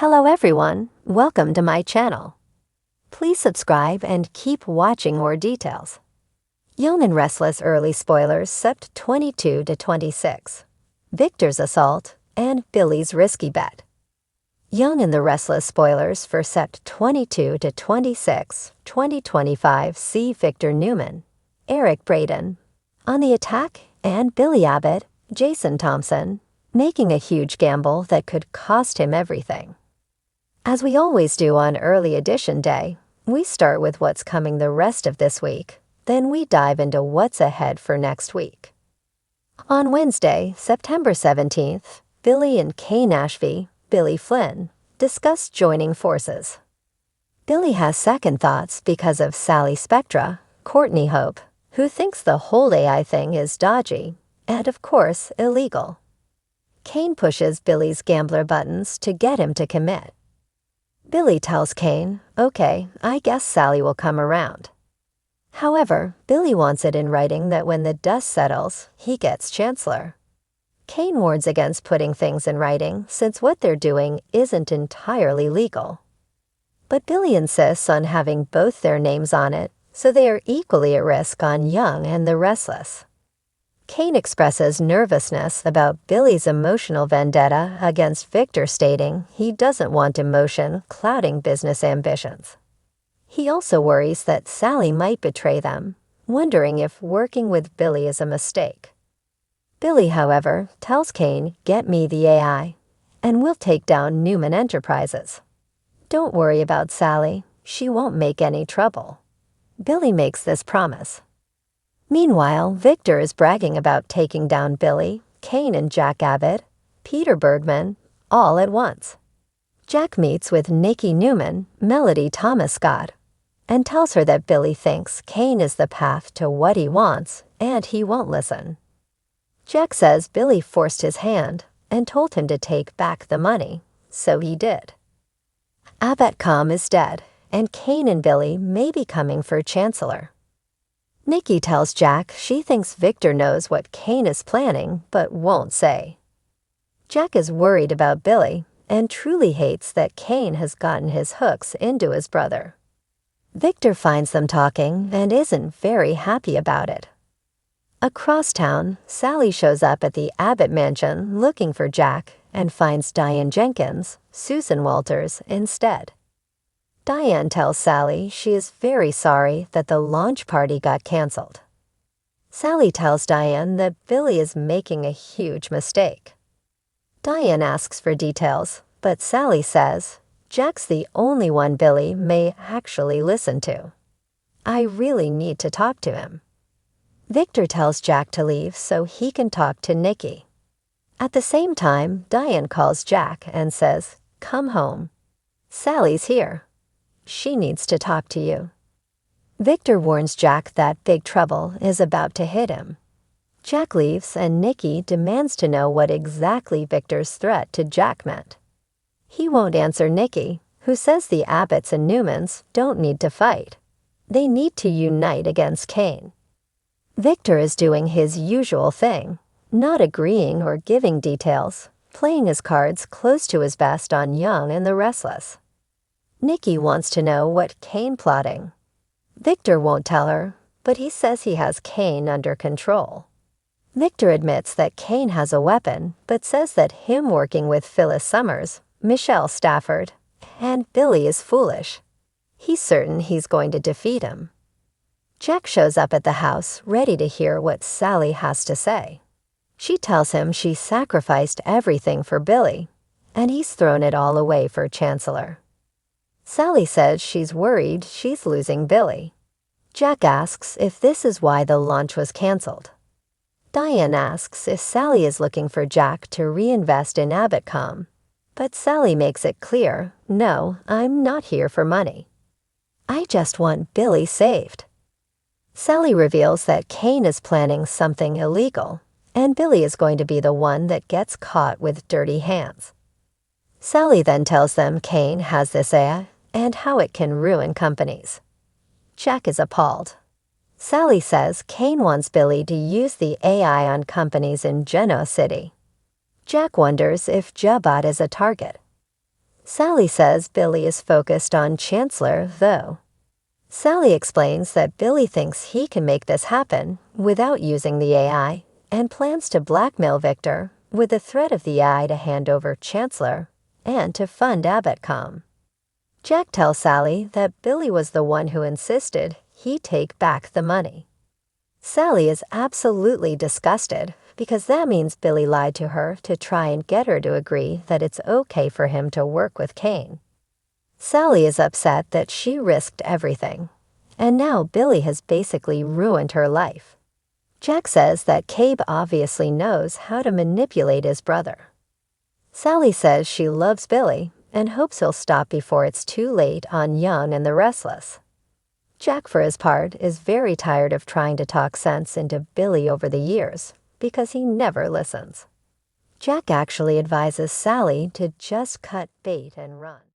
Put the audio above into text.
Hello everyone, welcome to my channel. Please subscribe and keep watching more details. Young and Restless early spoilers Sept 22 to 26. Victor's assault and Billy's risky bet. Young and the Restless spoilers for Sept 22 to 26, 2025 see Victor Newman, Eric Braden on the attack and Billy Abbott, Jason Thompson, making a huge gamble that could cost him everything. As we always do on early edition day, we start with what's coming the rest of this week, then we dive into what's ahead for next week. On Wednesday, September 17th, Billy and Kane Ashby, Billy Flynn, discuss joining forces. Billy has second thoughts because of Sally Spectra, Courtney Hope, who thinks the whole AI thing is dodgy and, of course, illegal. Kane pushes Billy's gambler buttons to get him to commit. Billy tells Kane, okay, I guess Sally will come around. However, Billy wants it in writing that when the dust settles, he gets Chancellor. Kane warns against putting things in writing since what they're doing isn't entirely legal. But Billy insists on having both their names on it, so they are equally at risk on Young and the Restless. Kane expresses nervousness about Billy's emotional vendetta against Victor, stating he doesn't want emotion clouding business ambitions. He also worries that Sally might betray them, wondering if working with Billy is a mistake. Billy, however, tells Kane, "Get me the AI, and we'll take down Newman Enterprises. Don't worry about Sally, she won't make any trouble." Billy makes this promise. Meanwhile, Victor is bragging about taking down Billy, Kane and Jack Abbott, Peter Bergman, all at once. Jack meets with Nikki Newman, Melody Thomas Scott, and tells her that Billy thinks Kane is the path to what he wants and he won't listen. Jack says Billy forced his hand and told him to take back the money, so he did. Abbott is dead, and Kane and Billy may be coming for Chancellor. Nikki tells Jack she thinks Victor knows what Kane is planning but won't say. Jack is worried about Billy and truly hates that Kane has gotten his hooks into his brother. Victor finds them talking and isn't very happy about it. Across town, Sally shows up at the Abbott mansion looking for Jack and finds Diane Jenkins, Susan Walters, instead. Diane tells Sally she is very sorry that the launch party got canceled. Sally tells Diane that Billy is making a huge mistake. Diane asks for details, but Sally says, "Jack's the only one Billy may actually listen to. I really need to talk to him." Victor tells Jack to leave so he can talk to Nikki. At the same time, Diane calls Jack and says, "Come home. Sally's here. She needs to talk to you." Victor warns Jack that big trouble is about to hit him. Jack leaves and Nikki demands to know what exactly Victor's threat to Jack meant. He won't answer Nikki, who says the Abbotts and Newmans don't need to fight. They need to unite against Kane. Victor is doing his usual thing, not agreeing or giving details, playing his cards close to his vest on Young and the Restless. Nikki wants to know what Kane plotting. Victor won't tell her, but he says he has Kane under control. Victor admits that Kane has a weapon, but says that him working with Phyllis Summers, Michelle Stafford, and Billy is foolish. He's certain he's going to defeat him. Jack shows up at the house, ready to hear what Sally has to say. She tells him she sacrificed everything for Billy, and he's thrown it all away for Chancellor. Sally says she's worried she's losing Billy. Jack asks if this is why the launch was canceled. Diane asks if Sally is looking for Jack to reinvest in Abbott, but Sally makes it clear, "No, I'm not here for money. I just want Billy saved." Sally reveals that Kane is planning something illegal, and Billy is going to be the one that gets caught with dirty hands. Sally then tells them Kane has this AI and how it can ruin companies. Jack is appalled. Sally says Kane wants Billy to use the AI on companies in Genoa City. Jack wonders if Jabot is a target. Sally says Billy is focused on Chancellor, though. Sally explains that Billy thinks he can make this happen without using the AI and plans to blackmail Victor with the threat of the AI to hand over Chancellor and to fund Abbotcom. Jack tells Sally that Billy was the one who insisted he take back the money. Sally is absolutely disgusted because that means Billy lied to her to try and get her to agree that it's okay for him to work with Kane. Sally is upset that she risked everything, and now Billy has basically ruined her life. Jack says that Cabe obviously knows how to manipulate his brother. Sally says she loves Billy and hopes he'll stop before it's too late on Young and the Restless. Jack, for his part, is very tired of trying to talk sense into Billy over the years because he never listens. Jack actually advises Sally to just cut bait and run.